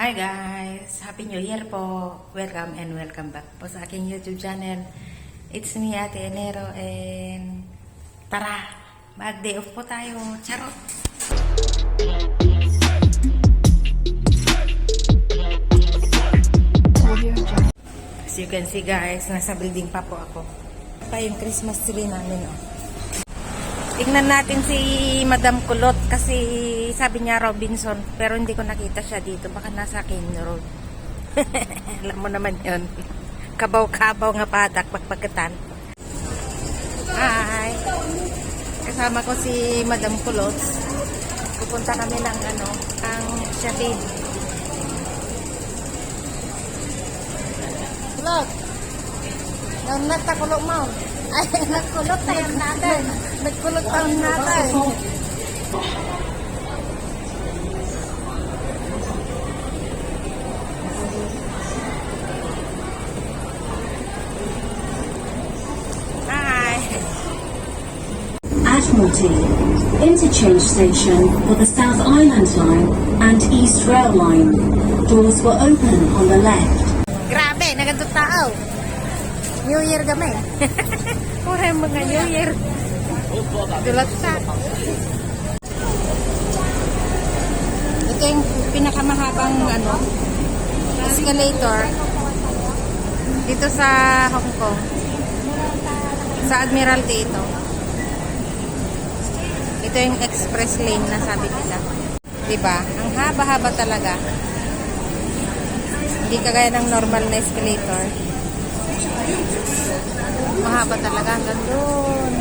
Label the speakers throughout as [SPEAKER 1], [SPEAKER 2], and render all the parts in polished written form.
[SPEAKER 1] Hi guys! Happy New Year po! Welcome and welcome back po sa aking YouTube channel. It's me, Ate Enero, and tara! Mag-day off po tayo! Charot! As you can see guys, nasa building pa po ako. Pa yung Christmas tree namin, oh. Tignan natin si Madam Kulot kasi sabi niya Robinson pero hindi ko nakita siya dito. Baka nasa King Road. Alam mo naman yun. Kabaw-kabaw nga patak pagpagkatan. Hi! Kasama ko si Madam Kulot. Pupunta kami ng ang shopping. Kulot! Yung nagtakulot mo. Ay, nagkulot tayo natin. Nagkulot tayo natin. Hi.
[SPEAKER 2] Admiralty, interchange station for the South Island Line and East Rail Line. Doors were open on the left.
[SPEAKER 1] Grabe, nagandang tao. New Year kami. Pura mga New Year. Dulat sa. Ito yung pinakamahabang escalator dito sa Hong Kong. Sa Admiralty ito. Ito yung express lane na sabi nila. Diba? Ang haba-haba talaga. Hindi kagaya ng normal na escalator. Mahaba talaga hanggang doon.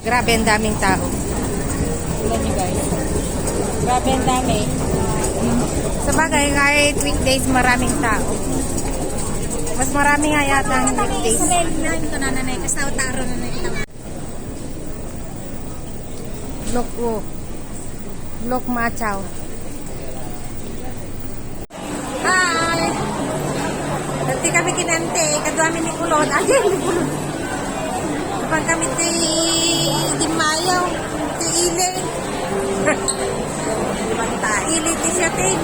[SPEAKER 1] Grabe ang daming tao. Tignan niyo guys. Grabe ang dami. Sa bagay, kahit weekdays maraming tao. Mas marami nga yata ang weekdays. Lok Machaw. Hi! Dati kami kinante, kadwami ni Kulon. Ayun, ni Kulon. Kapag kami di Mayaw, di Ile. Ile di siya tin.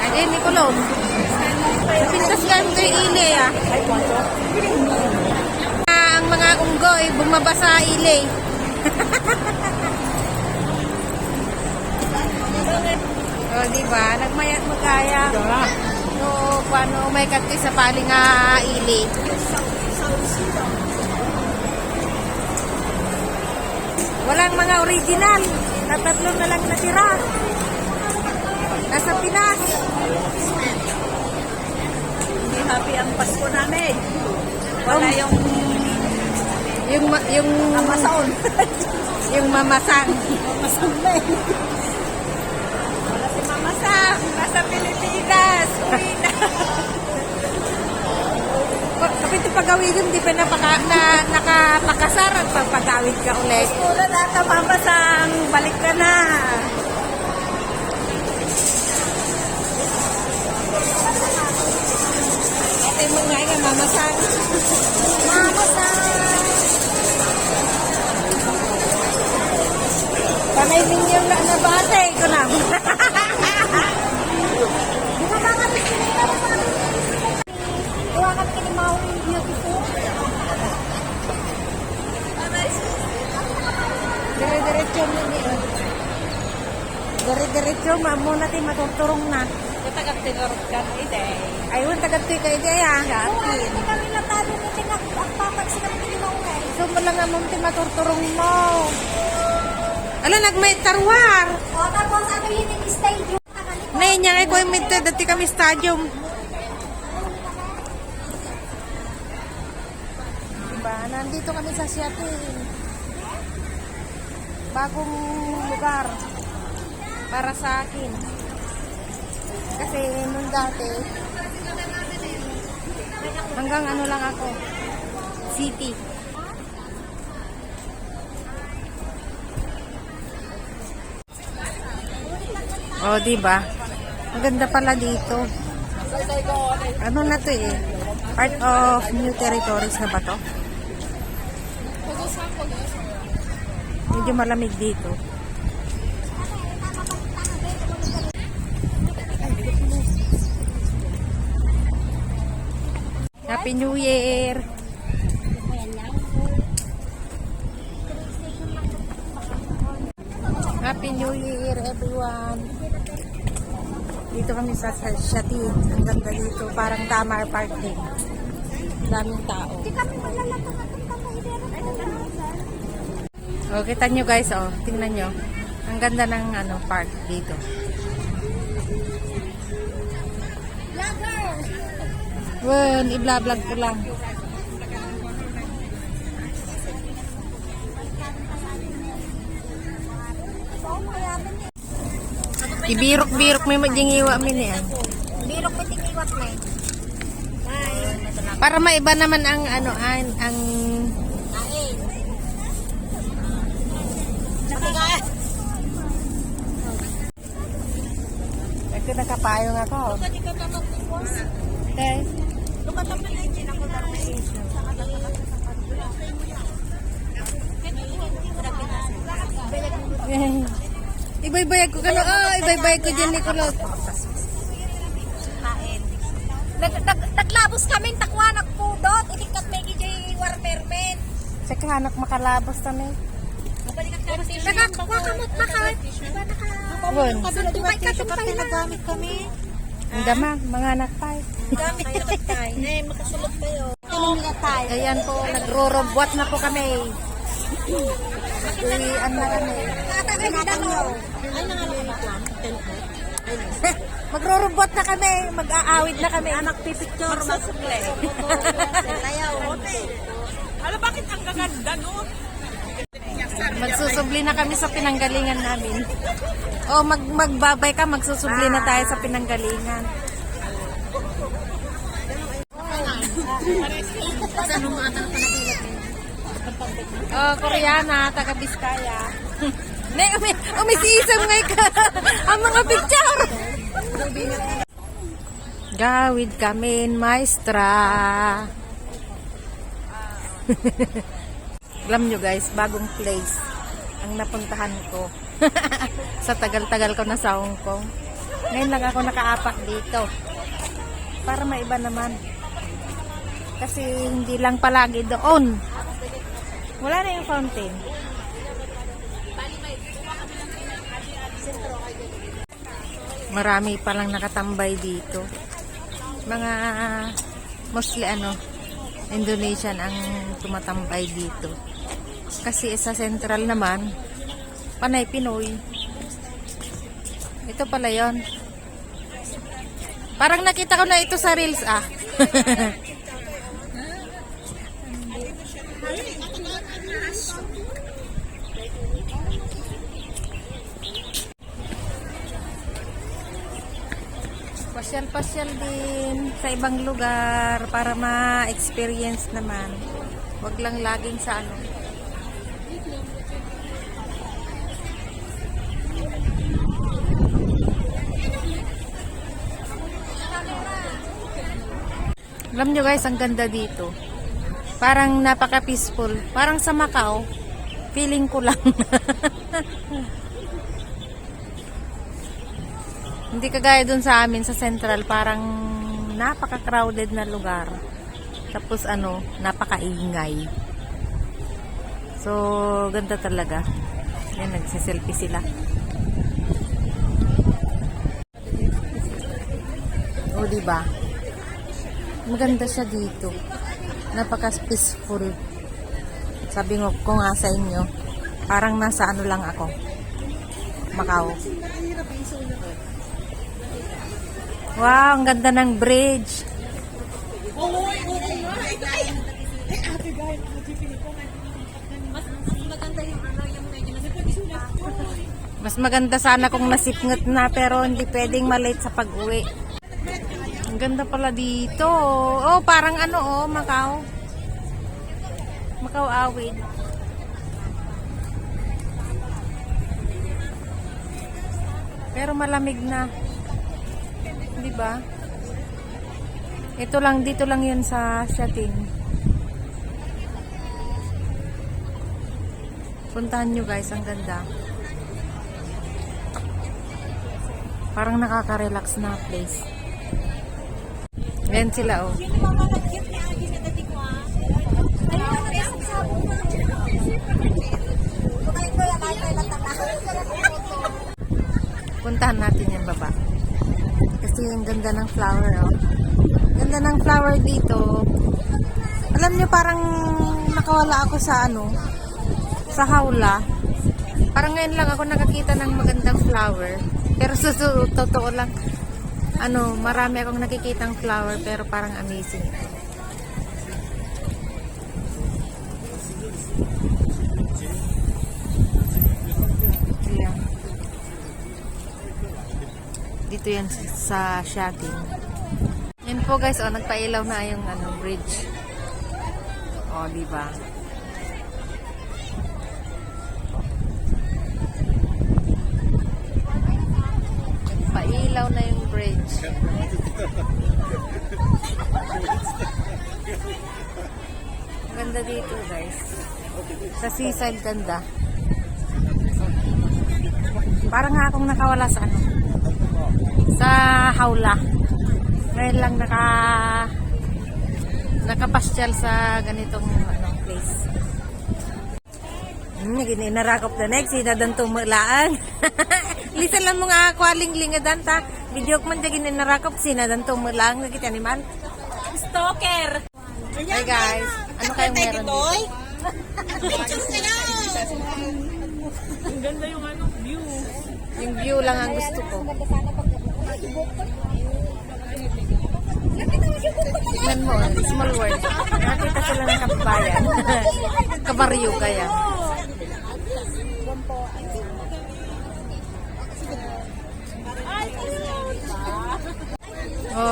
[SPEAKER 1] Ayun, ni Kulon. Pintas kami kay Ile, ah. Ang mga unggoy, bumaba sa Ile. Oh, diba? Nagmayat magaya. No, paano may kati sa paling ili. Walang mga original. Tatlo na lang natira. Nasa Pinas.
[SPEAKER 3] Hindi happy ang Pasko namin. Wala yung
[SPEAKER 1] mamasaon. Yung mamasang.
[SPEAKER 3] mamasang na eh. Wala si mamasang. Nasa Pilipinas. Uwi na.
[SPEAKER 1] Kapag ito pagawin yung di pa nakapakasar at pagpagawin ka ulit.
[SPEAKER 3] Wala na ata mamasang. Balik ka na.
[SPEAKER 1] Ito yung mga nga mamasang.
[SPEAKER 3] Mamasang.
[SPEAKER 1] Panay ninyo na nabate ko na. Dire-diretso na niyo. Dire-diretso, mamo natin matuturong na.
[SPEAKER 3] Tagap-tigorot ka na iday.
[SPEAKER 1] Ayun, tagapti kayo dyan.
[SPEAKER 3] Katin.
[SPEAKER 1] Kami natalo na tinagpapag sila pinilawin. So, malang nga mong timaturturong mo. Ala, nagmay tarwar.
[SPEAKER 3] O, tapos ano yun yung stadium?
[SPEAKER 1] Nay, niya ay ko yung dati kami stadium. Diba? Nandito kami sa Siatin. Bagong lugar para sa akin. Kasi nung dati, hanggang ano lang ako, city. O, diba? Maganda pala dito. Ano na to eh? Part of new territories na ba to? Medyo malamig dito. Happy New Year! Happy New Year everyone! Dito kami sa Shatin. Ang ganda dito. Parang Tamar Park din. Daming tao. O, kita nyo guys, oh. Tingnan nyo. Ang ganda ng park dito. Wen, i-vlog ko lang. Ibirok-birok may madingiwa min yan.
[SPEAKER 3] Birok mo tingiwat na eh.
[SPEAKER 1] Para maiba naman ang ang
[SPEAKER 3] Kain. Matigas.
[SPEAKER 1] ito nakapayong ako.
[SPEAKER 3] Hindi ka ba mag-divorce?
[SPEAKER 1] Okay.
[SPEAKER 3] Lukat naman na yung ako
[SPEAKER 1] Ibay-bayag ko gano. Ibay-bayag ko dyan, Nicolot.
[SPEAKER 3] Kain. Naglabos kami, takwa, nagpudot. Ikikat may gijay warpermen.
[SPEAKER 1] Saka anak makalabos kami.
[SPEAKER 3] Nakakuha kamot makat. Diba
[SPEAKER 1] Wen,
[SPEAKER 3] Tumay ka, tumay na. Nagamit kami.
[SPEAKER 1] ang dama, mga anak pa.
[SPEAKER 3] Gamit kayo tayo. Eh, makasulot kayo. Tinunga tayo.
[SPEAKER 1] Ayan po, nagro-robot na po kami. Uwian na kami.
[SPEAKER 3] Nakatagal na daw. Ay, nangalala ka?
[SPEAKER 1] Magro-robot na kami. Mag-aawid na kami.
[SPEAKER 3] Anak pipicture, masukle. Ayaw. Ano, bakit ang gaganda, no?
[SPEAKER 1] Magsusubli na kami sa pinanggalingan namin. O, magbabay ka, magsusubli na tayo sa pinanggalingan. Oh, Koreana, taga Biskaya. Umisisam ngay ka ang mga picture. Gawid kami, maestra. Alam nyo guys, bagong place ang napuntahan ko. Sa tagal-tagal ko na sa Hong Kong. Ngayon lang ako nakaapak dito. Para maiba naman. Kasi hindi lang palagi doon. Wala na yung fountain. Marami palang nakatambay dito. Mga mostly Indonesian ang tumatambay dito. Kasi sa central naman, panay Pinoy. Ito pala yon. Parang nakita ko na ito sa Reels Pasyal-pasyal din sa ibang lugar para ma-experience naman. Wag lang laging sa Alam nyo guys, ang ganda dito. Parang napaka-peaceful. Parang sa Macau. Feeling ko lang. Hindi kagaya dun sa amin sa Central. Parang napaka-crowded na lugar. Tapos napaka-ingay. So, ganda talaga. Yan, nagsiselfie sila. O, diba? Maganda siya dito. Napaka-peaceful. Sabi ko nga sa inyo, parang nasa lang ako. Macau. Wow, ang ganda ng bridge. Mas maganda sana kung nasipngot na, pero hindi pwedeng malate sa pag-uwi. Ang ganda pala dito. Oh, parang Macau. Macau awid. Pero malamig na. Di ba? Ito lang, dito lang yun sa Shatin. Puntahan nyo guys, ang ganda. Parang nakaka-relax na place. Ayan sila oh. Puntahan natin yung baba. Kasi yung ganda ng flower oh. Ganda ng flower dito. Alam nyo, parang nakawala ako sa sa hawla. Parang ngayon lang ako nakakita ng magandang flower. Pero totoo lang, marami akong nakikitang flower pero parang amazing. Ayan. Dito yan sa Shatin. Yan po guys, nagpailaw na yung bridge. Diba? Pailaw na yung bridge. Ganda dito guys. Sa seaside ganda. Parang nga akong nakawala sa sa hawla. Ngayon lang nakapasyal sa ganitong place. Ginarakop na next, sinadan tumulaan. Lisan lang mga kwaling lingadan ta. Video ko man dyan ginarakop, sinadan tumulaan. Nakita animal.
[SPEAKER 3] Stalker!
[SPEAKER 1] Hi guys, ano kayong meron dito?
[SPEAKER 3] Ang ganda yung view.
[SPEAKER 1] Yung view lang ang gusto ko. Tignan mo, small world. Nakita sila ng kabayan. Kabaryo kaya.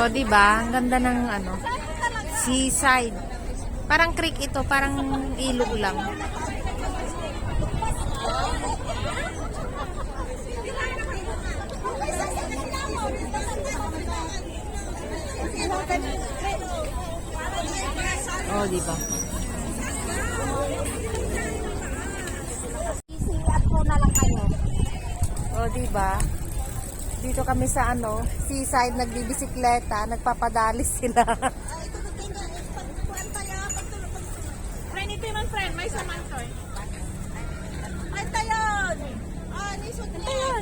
[SPEAKER 1] Diba? Ang ganda ng seaside. Parang creek ito, parang ilog lang. Diba? Diba? Dito kami sa seaside, nagbibisikleta, nagpapadalis sila.
[SPEAKER 3] Friend, ito yung friend. May saman to. Ay, tayon!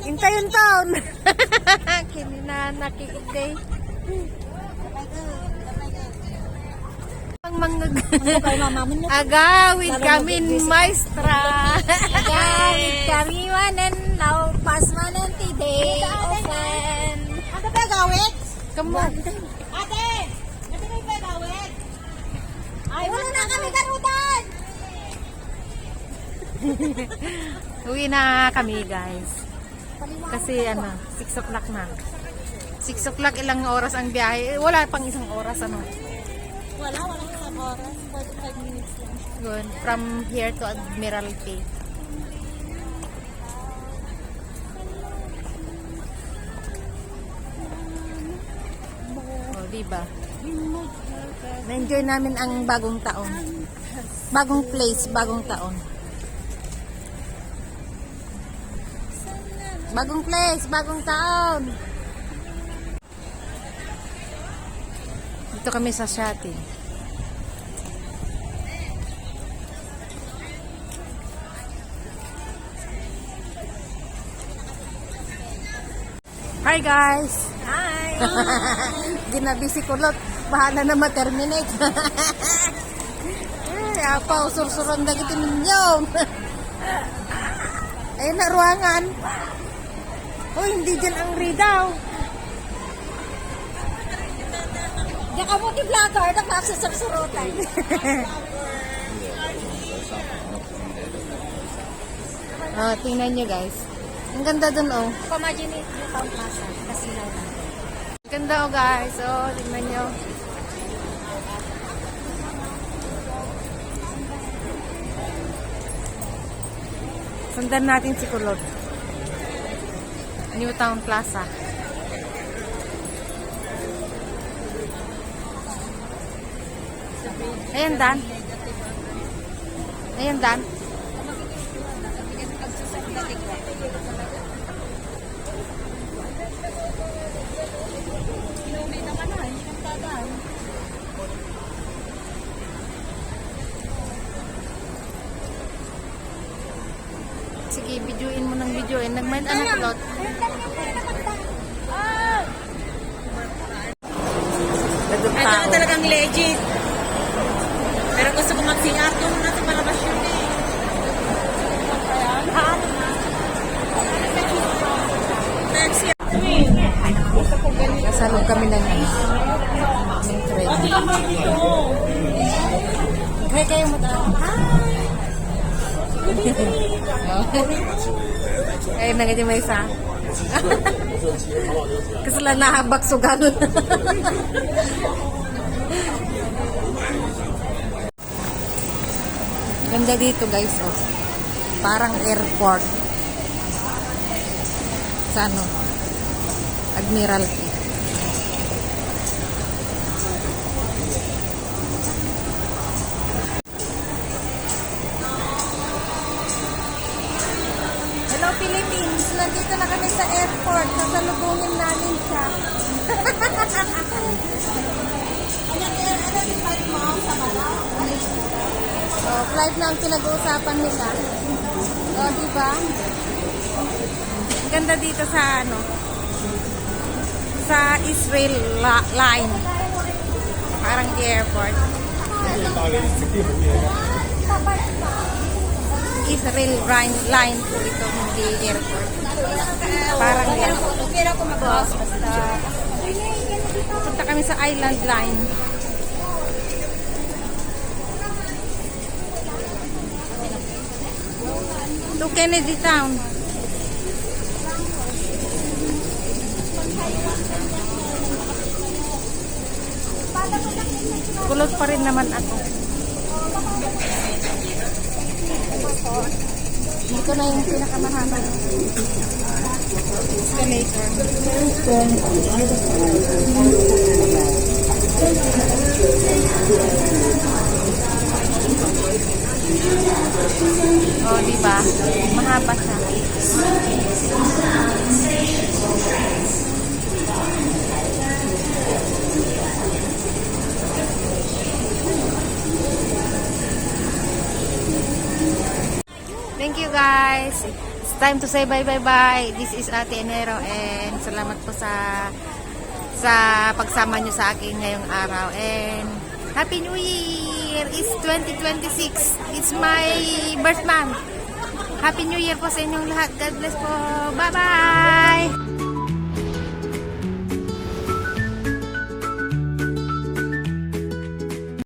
[SPEAKER 1] Intayon taon. Kinina nakikitay. Agawid kami maestra.
[SPEAKER 3] Agawid kami manan now pas manan today open. Ano ba gawid?
[SPEAKER 1] Come on.
[SPEAKER 3] Ate, ano ba gawid? Ay, wala na kami garudan.
[SPEAKER 1] Uwi na kami guys. Kasi 6 o'clock na. 6 o'clock, ilang oras ang biyahe. Wala pang isang oras
[SPEAKER 3] Wala isang oras. 45 minutes lang.
[SPEAKER 1] Good. From here to Admiralty. Diba? Na-enjoy namin ang bagong taon. Bagong place, bagong taon. Bagong place, bagong taon. Dito kami sa Shatin. Hi guys!
[SPEAKER 3] Hi!
[SPEAKER 1] Ginabi si Kulot. Bahala na ma-terminate. Apa, usur-suran na gitu ninyo. Ayun na, ruangan. Hindi dyan ang ridaw.
[SPEAKER 3] Diyan ka mo di vlogger, nagpapasasarsurutan.
[SPEAKER 1] Tingnan nyo guys. Ang ganda dun
[SPEAKER 3] Imagine it, yung Town Plaza, Casino.
[SPEAKER 1] Ganda guys. Tingnan nyo. Sundan natin si Kulot. New Town Plaza. Ayan, Dan. Ayan, Dan. Sige, videoin mo ng videoin. Nag-mind anak lot.
[SPEAKER 3] Ito na talagang legit. Pero gusto ko mag-CR doon na sa palabas yun eh. Next year.
[SPEAKER 1] Kasalog kami ng train. Kaya kayo Ay, nangyay may isa. Kasi lang nahabak so ganun. Ganda dito guys, oh. Parang airport. Sa ano? Admiralty. Hello Philippines! Nandito na kami sa airport. Sasalubungin namin siya. Oh, flight na ang pinag-uusapan nila. Oh, diba? Ganda dito sa ano? Sa Israel line. Parang airport. Israel line po ito, hindi airport. Parang airport.
[SPEAKER 3] Okay na ako mag-house basta.
[SPEAKER 1] Punta kami sa island line. To Kennedy Town. Kulot pa rin naman ako. Dito na yung pinakamahaba. Escalator. Oh, diba? Mahaba siya. Thank you guys. It's time to say bye. This is Ate Enero and salamat po sa pagsama nyo sa akin ngayong araw. And Happy New Year! It's 2026. It's my birth month. Happy New Year po sa inyong lahat. God bless po. Bye-bye!